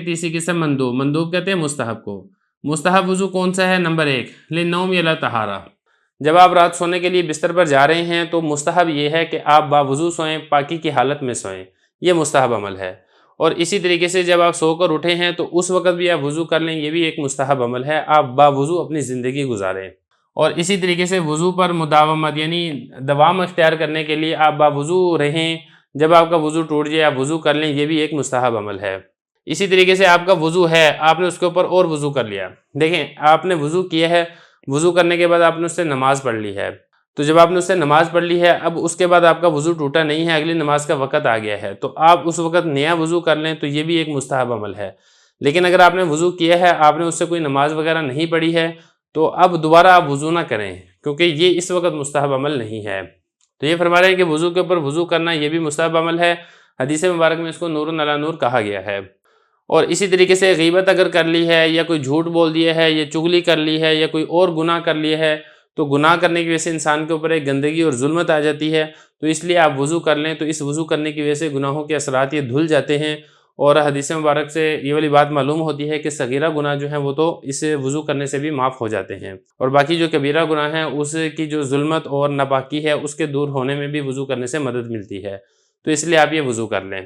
تیسری قسم مندوب. مندوب کہتے ہیں مستحب کو. مستحب وضو کون سا ہے؟ نمبر 1 للنوم الی طہارہ. جب آپ رات سونے کے لیے بستر پر جا رہے ہیں تو مستحب یہ ہے کہ آپ باوضو سوئیں، پاکی کی حالت میں سوئیں. یہ مستحب عمل ہے. اور اسی طریقے سے جب آپ سو کر اٹھے ہیں تو اس وقت بھی آپ وضو کر لیں، یہ بھی ایک مستحب عمل ہے. آپ باوضو اپنی زندگی گزاریں. اور اسی طریقے سے وضو پر مداومت یعنی دوام اختیار کرنے کے لیے آپ باوضو رہیں. جب آپ کا وضو ٹوٹ جائے آپ وضو کر لیں، یہ بھی ایک مستحب عمل ہے. اسی طریقے سے آپ کا وضو ہے، آپ نے اس کے اوپر اور وضو کر لیا. دیکھیں آپ نے وضو کیا ہے، وضو کرنے کے بعد آپ نے اس سے نماز پڑھ لی ہے. تو جب آپ نے اس سے نماز پڑھ لی ہے، اب اس کے بعد آپ کا وضو ٹوٹا نہیں ہے، اگلی نماز کا وقت آ گیا ہے، تو آپ اس وقت نیا وضو کر لیں، تو یہ بھی ایک مستحب عمل ہے. لیکن اگر آپ نے وضو کیا ہے، آپ نے اس سے کوئی نماز وغیرہ نہیں پڑھی ہے، تو اب دوبارہ آپ وضو نہ کریں، کیونکہ یہ اس وقت مستحب عمل نہیں ہے. تو یہ فرما رہے ہیں کہ وضو کے اوپر وضو کرنا یہ بھی مستحب عمل ہے. حدیث مبارک میں اس کو نور علی نور کہا گیا ہے. اور اسی طریقے سے غیبت اگر کر لی ہے، یا کوئی جھوٹ بول دیا ہے، یا چغلی کر لی ہے، یا کوئی اور گناہ کر لیا ہے، تو گناہ کرنے کی وجہ سے انسان کے اوپر ایک گندگی اور ظلمت آ جاتی ہے. تو اس لیے آپ وضو کر لیں، تو اس وضو کرنے کی وجہ سے گناہوں کے اثرات یہ دھل جاتے ہیں. اور حدیث مبارک سے یہ والی بات معلوم ہوتی ہے کہ صغیرہ گناہ جو ہیں وہ تو اس وضو کرنے سے بھی معاف ہو جاتے ہیں، اور باقی جو کبیرہ گناہ ہیں اس کی جو ظلمت اور ناپاکی ہے اس کے دور ہونے میں بھی وضو کرنے سے مدد ملتی ہے. تو اس لیے آپ یہ وضو کر لیں.